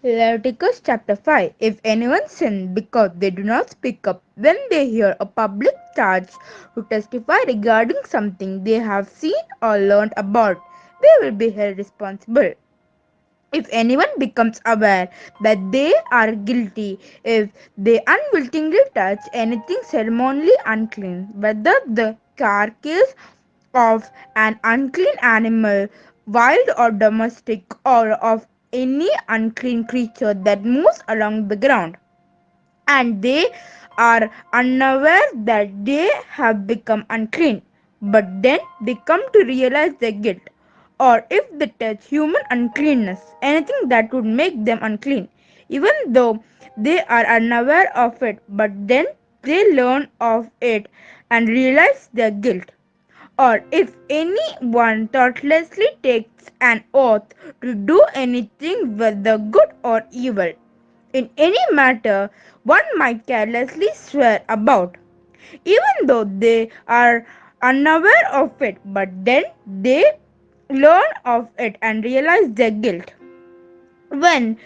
Leviticus chapter 5. If anyone sins because they do not speak up when they hear a public charge to testify regarding something they have seen or learned about, they will be held responsible. If anyone becomes aware that they are guilty, if they unwittingly touch anything ceremonially unclean, whether the carcass of an unclean animal, wild or domestic, or of any unclean creature that moves along the ground, and they are unaware that they have become unclean, but then they come to realize their guilt, or if they touch human uncleanness, anything that would make them unclean, even though they are unaware of it, but then they learn of it and realize their guilt, or if anyone thoughtlessly takes an oath to do anything, whether good or evil, in any matter one might carelessly swear about, even though they are unaware of it, but then they learn of it and realize their guilt. When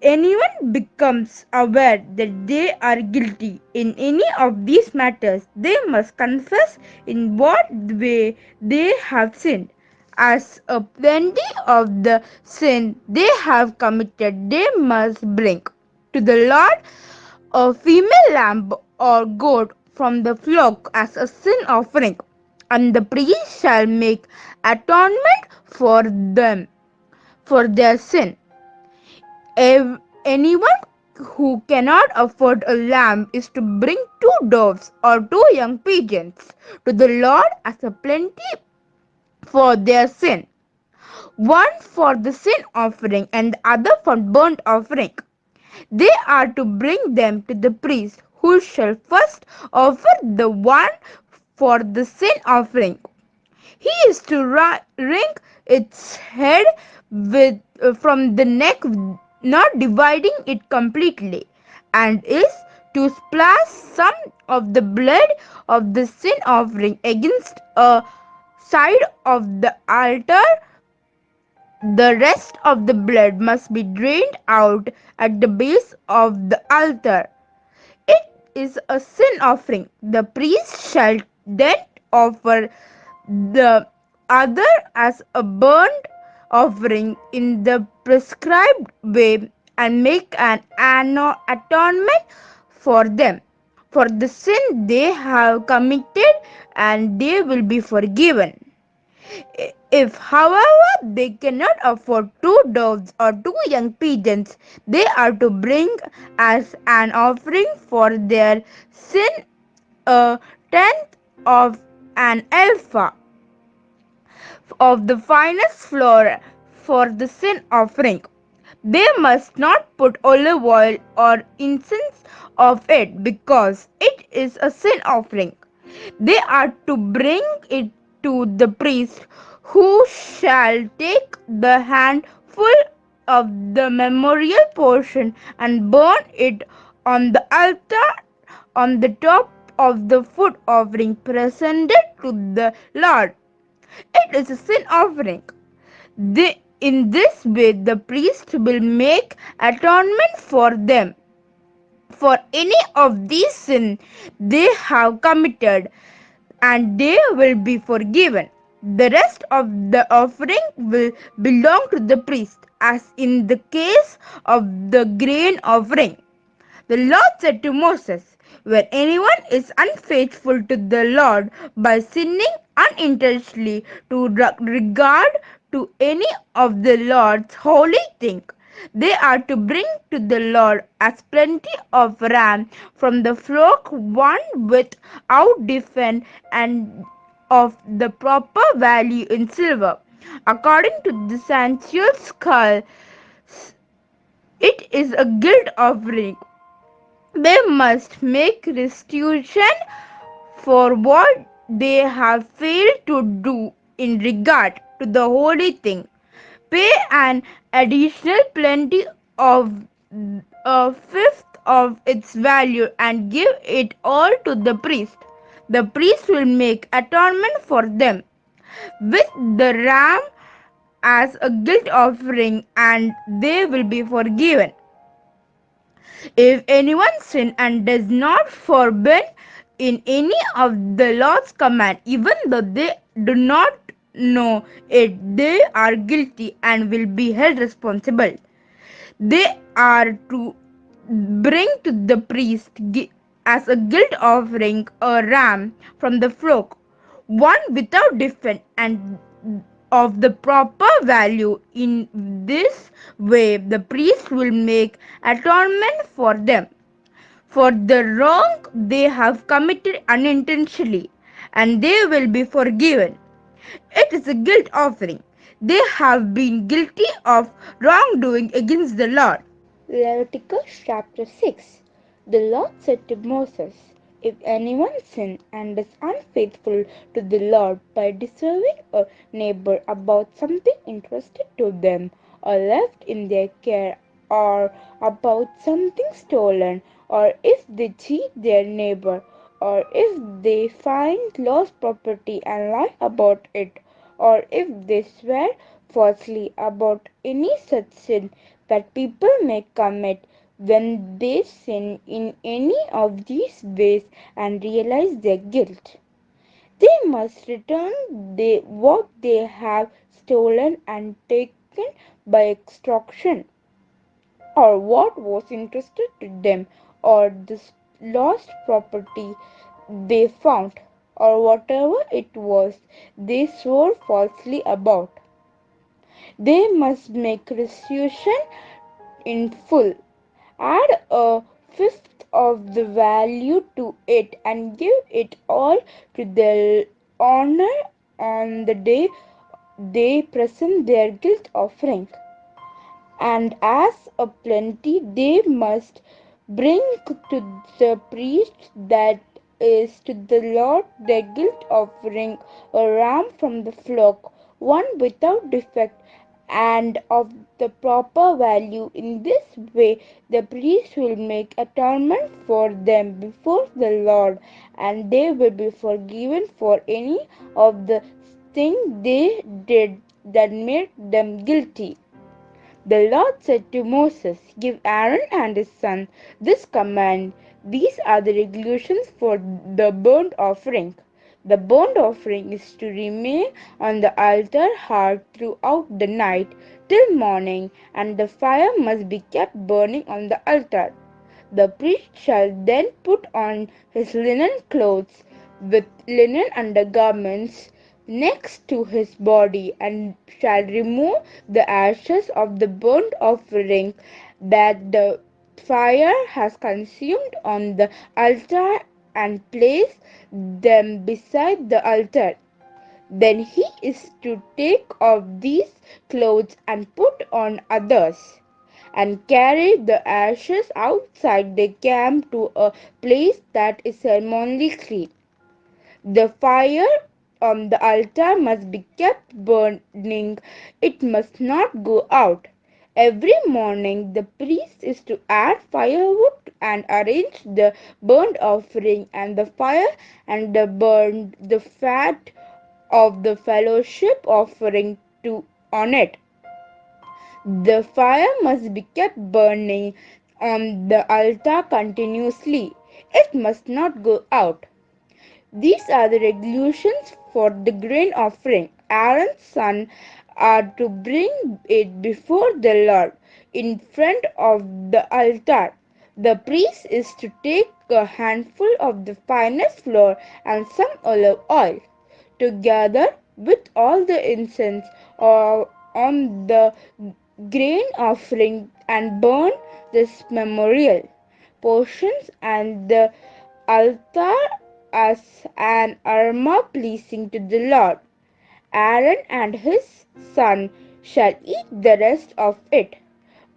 anyone becomes aware that they are guilty in any of these matters, they must confess in what way they have sinned. As a plenty of the sin they have committed, they must bring to the Lord a female lamb or goat from the flock as a sin offering, and the priest shall make atonement for them for their sin. If anyone who cannot afford a lamb is to bring two doves or two young pigeons to the Lord as a plenty for their sin, one for the sin offering and the other for burnt offering. They are to bring them to the priest, who shall first offer the one for the sin offering. He is to wring its head from the neck, not dividing it completely, and is to splash some of the blood of the sin offering against a side of the altar. The rest of the blood must be drained out at the base of the altar. It is a sin offering. The priest shall then offer the other as a burnt offering in the prescribed way and make an atonement for them for the sin they have committed, and they will be forgiven. If, however, they cannot afford two doves or two young pigeons, they are to bring as an offering for their sin a tenth of an alpha of the finest flour for the sin offering. They must not put olive oil or incense of it, because it is a sin offering. They are to bring it to the priest, who shall take the handful of the memorial portion and burn it on the altar on the top of the food offering presented to the Lord. It is a sin offering. In this way, the priest will make atonement for them for any of these sins they have committed, and they will be forgiven. The rest of the offering will belong to the priest, as in the case of the grain offering. The Lord said to Moses, "Where anyone is unfaithful to the Lord by sinning unintentionally to regard to any of the Lord's holy things, they are to bring to the Lord as plenty of ram from the flock, one without defect and of the proper value in silver, according to the sensual skull. It is a guilt offering. They must make restitution for what they have failed to do in regard to the holy thing. Pay an additional plenty of a fifth of its value and give it all to the priest. The priest will make atonement for them with the ram as a guilt offering and they will be forgiven. If anyone sins and does not forbid in any of the Lord's command, even though they do not know it, they are guilty and will be held responsible. They are to bring to the priest as a guilt offering a ram from the flock, one without defect and of the proper value. In this way, the priest will make atonement for them for the wrong they have committed unintentionally, and they will be forgiven. It is a guilt offering. They have been guilty of wrongdoing against the Lord. Leviticus chapter 6. The Lord said to Moses, if anyone sins and is unfaithful to the Lord by disobeying a neighbor about something entrusted to them or left in their care, or about something stolen, or if they cheat their neighbor, or if they find lost property and lie about it, or if they swear falsely about any such sin that people may commit, when they sin in any of these ways and realize their guilt, they must return what they have stolen and taken by extortion, or what was entrusted to them, or the lost property they found, or whatever it was they swore falsely about. They must make restitution in full, add a fifth of the value to it, and give it all to their honor on the day they present their guilt offering. And as a plenty they must bring to the priest that is to the Lord their guilt offering, a ram from the flock, one without defect and of the proper value. In this way the priest will make atonement for them before the Lord, and they will be forgiven for any of the things they did that made them guilty. The Lord said to Moses, give Aaron and his son this command. These are the regulations for the burnt offering. The burnt offering is to remain on the altar hearth throughout the night till morning, and the fire must be kept burning on the altar. The priest shall then put on his linen clothes with linen undergarments next to his body, and shall remove the ashes of the burnt offering that the fire has consumed on the altar, and place them beside the altar. Then he is to take off these clothes and put on others, and carry the ashes outside the camp to a place that is ceremonially clean. The fire on the altar must be kept burning, it must not go out. Every morning the priest is to add firewood and arrange the burnt offering and the fire and burn the fat of the fellowship offering to on it. The fire must be kept burning on the altar continuously. It must not go out. These are the regulations for the grain offering. Aaron's sons are to bring it before the Lord in front of the altar. The priest is to take a handful of the finest flour and some olive oil, together with all the incense on the grain offering, and burn this memorial portions and the altar as an aroma pleasing to the Lord. Aaron and his son shall eat the rest of it,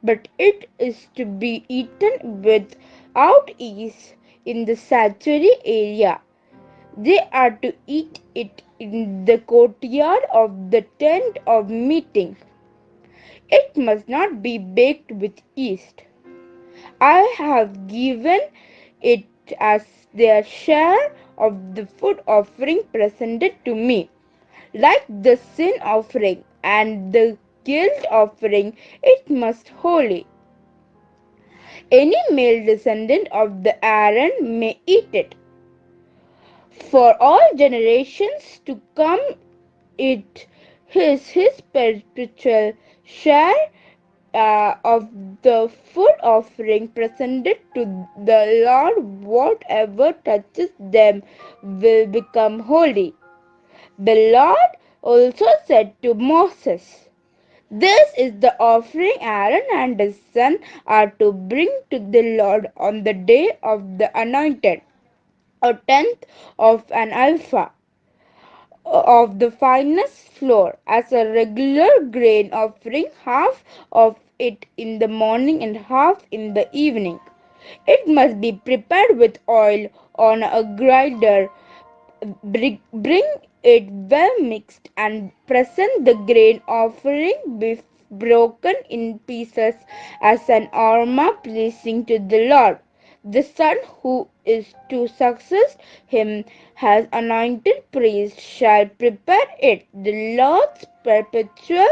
but it is to be eaten without yeast in the sanctuary area. They are to eat it in the courtyard of the tent of meeting. It must not be baked with yeast. I have given it as their share of the food offering presented to me, like the sin offering. and the guilt offering, it must holy. Any male descendant of the Aaron may eat it. For all generations to come, it is his perpetual share of the food offering presented to the Lord. Whatever touches them will become holy. The Lord also said to Moses, "This is the offering Aaron and his son are to bring to the Lord on the day of the anointed, a tenth of an alpha of the finest flour as a regular grain offering, half of it in the morning and half in the evening. It must be prepared with oil on a grinder. Bring it well mixed and present the grain offering broken in pieces as an aroma pleasing to the Lord. The son who is to succeed him as anointed priest shall prepare it, the Lord's perpetual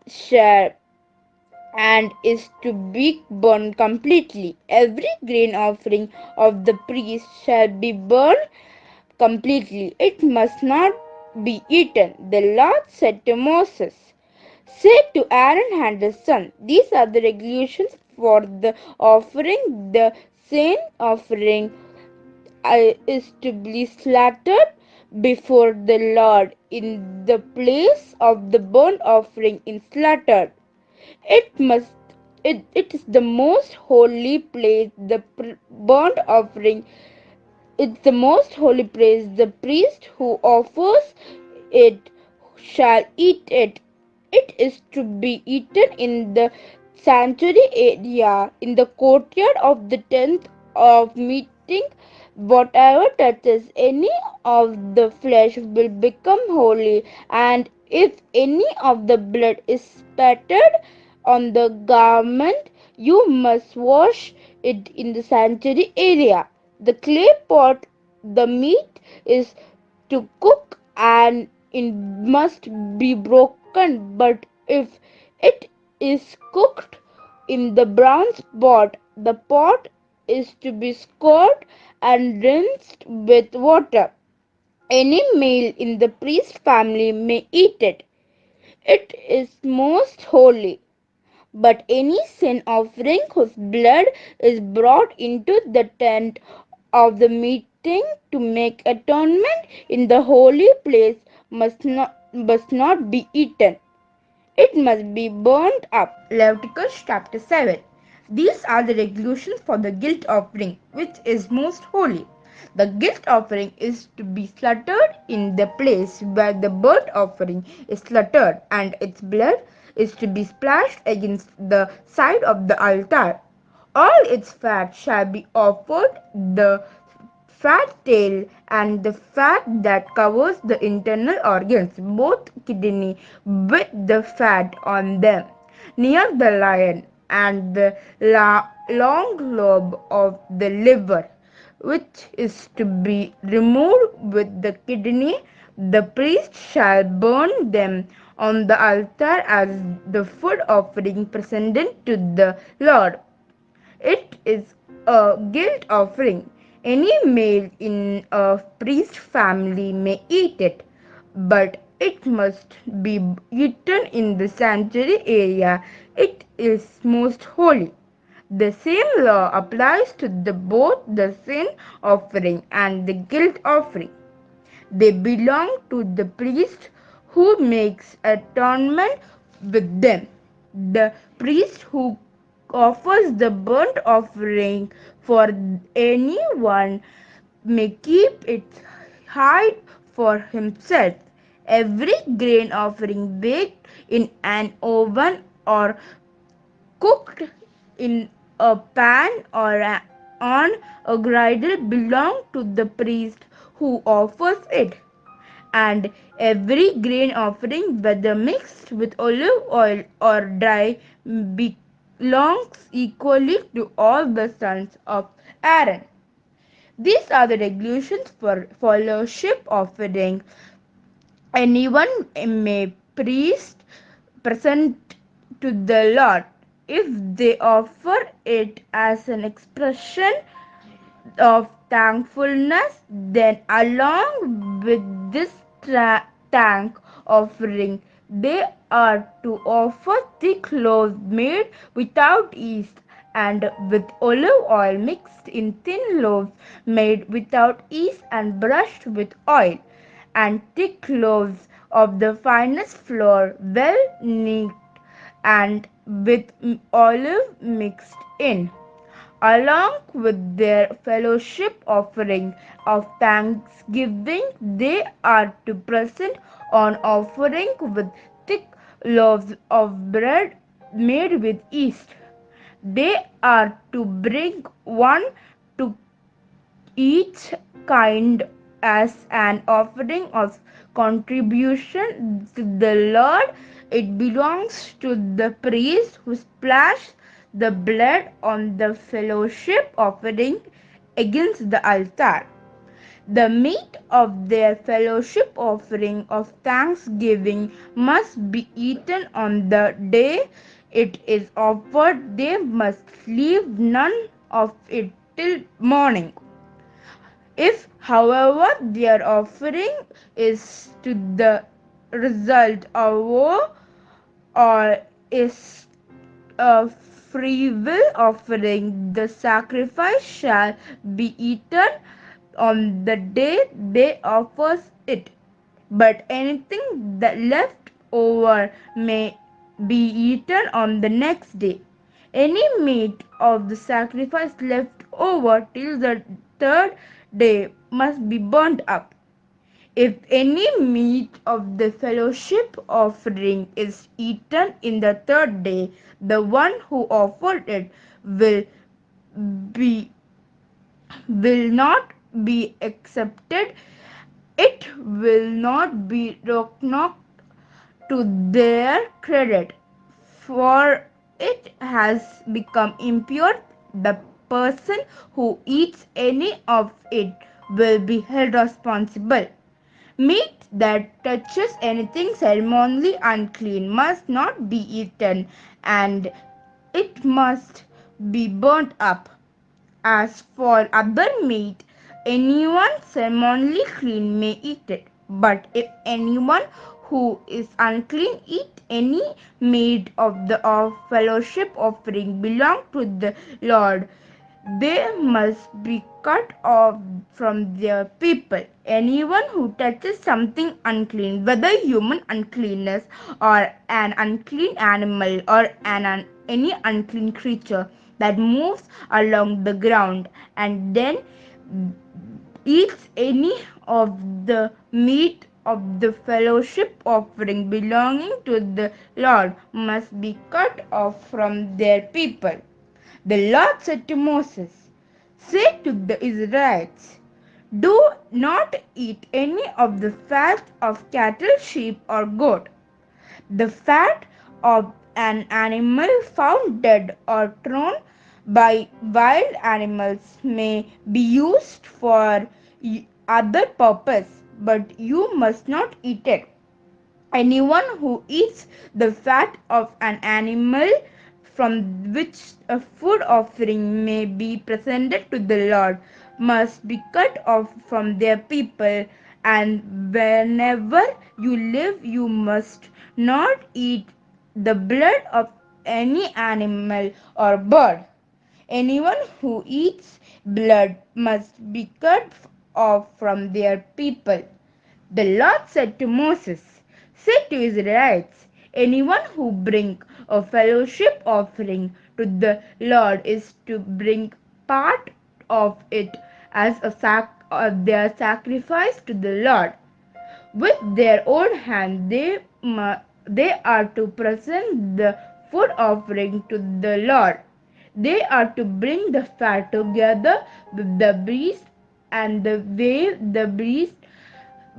share, and is to be burned completely. Every grain offering of the priest shall be burned completely. It must not be eaten. The Lord said to Moses, "Say to Aaron and his son, these are the regulations for the offering. The sin offering is to be slaughtered before the Lord in the place of the burnt offering in slaughtered. It must it is the most holy place. The burnt offering, it's the most holy place. The priest who offers it shall eat it. It is to be eaten in the sanctuary area, in the courtyard of the tent of meeting. Whatever touches any of the flesh will become holy, and if any of the blood is spattered on the garment, you must wash it in the sanctuary area. The clay pot the meat is to cook and it must be broken, but if it is cooked in the bronze pot, the pot is to be scoured and rinsed with water. Any male in the priest family may eat it. It is most holy. But any sin offering whose blood is brought into the tent of the meeting to make atonement in the holy place must not be eaten. It must be burnt up. Leviticus chapter 7. These are the regulations for the guilt offering, which is most holy. The guilt offering is to be slaughtered in the place where the burnt offering is slaughtered, and its blood is to be splashed against the side of the altar. All its fat shall be offered, the fat tail and the fat that covers the internal organs, both kidney with the fat on them, near the lion, and the long lobe of the liver, which is to be removed with the kidney. The priest shall burn them on the altar as the food offering presented to the Lord. It is a guilt offering. Any male in a priest family may eat it, but it must be eaten in the sanctuary area. It is most holy. The same law applies to both the sin offering and the guilt offering. They belong to the priest who makes atonement with them. The priest who offers the burnt offering for anyone may keep it hide for himself. Every grain offering baked in an oven or cooked in a pan or on a griddle belong to the priest who offers it, and every grain offering, whether mixed with olive oil or dry, belongs equally to all the sons of Aaron. These are the regulations for fellowship offering. Anyone may priest present to the Lord. If they offer it as an expression of thankfulness, then along with this thank offering, they are to offer thick loaves made without yeast, and with olive oil mixed in thin loaves made without yeast and brushed with oil, and thick loaves of the finest flour, well kneaded and with olive mixed in, along with their fellowship offering of thanksgiving. They are to present an offering with thick loaves of bread made with yeast. They are to bring one to each kind as an offering of contribution to the Lord. It belongs to the priest who splashes the blood on the fellowship offering against the altar. The meat of their fellowship offering of thanksgiving must be eaten on the day it is offered. They must leave none of it till morning. If, however, their offering is to the result of war, or is a free will offering, the sacrifice shall be eaten on the day they offers it. But anything that left over may be eaten on the next day. Any meat of the sacrifice left over till the third day must be burnt up. If any meat of the fellowship offering is eaten in the third day, the one who offered it will be will not be accepted. It will not be recognized to their credit, for it has become impure. The person who eats any of it will be held responsible. Meat that touches anything ceremonially unclean must not be eaten, and it must be burnt up. As for other meat, anyone ceremonially clean may eat it. But if anyone who is unclean eat any meat of the fellowship offering belong to the Lord, they must be cut off from their people. Anyone who touches something unclean, whether human uncleanness or an unclean animal or any unclean creature that moves along the ground, and then eats any of the meat of the fellowship offering belonging to the Lord, must be cut off from their people. The Lord said to Moses, "Say to the Israelites, do not eat any of the fat of cattle, sheep, or goat. The fat of an animal found dead or thrown by wild animals may be used for other purpose, but you must not eat it. Anyone who eats the fat of an animal from which a food offering may be presented to the Lord must be cut off from their people, and whenever you live, you must not eat the blood of any animal or bird. Anyone who eats blood must be cut off from their people." The Lord said to Moses, "Say to Israelites, anyone who brings a fellowship offering to the Lord is to bring part of it as their sacrifice to the Lord. With their own hand they are to present the food offering to the Lord. They are to bring the fat together with the priest and the wave the priest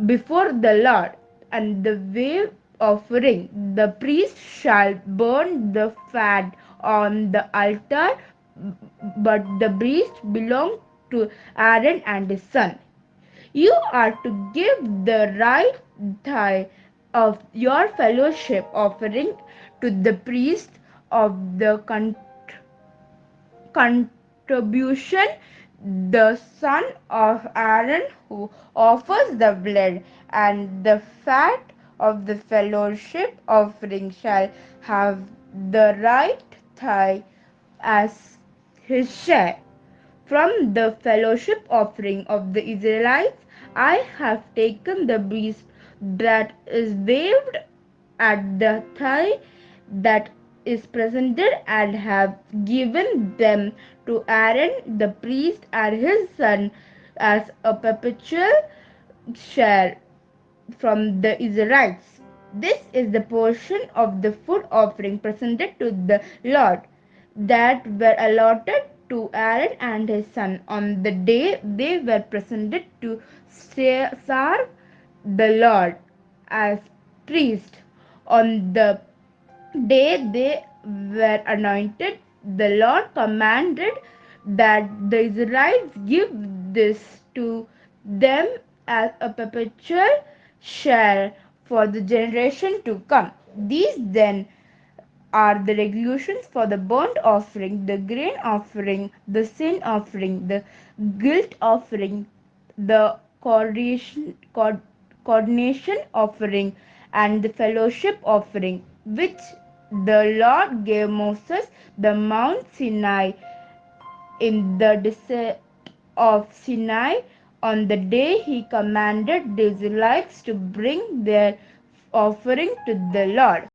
before the Lord, and the wave offering. The priest shall burn the fat on the altar, but the priest belongs to Aaron and his son. You are to give the right thigh of your fellowship offering to the priest of the contribution, the son of Aaron who offers the blood, and the fat of the fellowship offering shall have the right thigh as his share. From the fellowship offering of the Israelites, I have taken the beast that is waved at the thigh that is presented, and have given them to Aaron the priest and his son as a perpetual share from the Israelites. This is the portion of the food offering presented to the Lord that were allotted to Aaron and his son on the day they were presented to serve the Lord as priests. On the day they were anointed, the Lord commanded that the Israelites give this to them as a perpetual share for the generation to come. These then are the regulations for the burnt offering, the grain offering, the sin offering, the guilt offering, the coordination offering, and the fellowship offering, which the Lord gave Moses the Mount Sinai in the desert of Sinai on the day he commanded the Israelites to bring their offering to the Lord.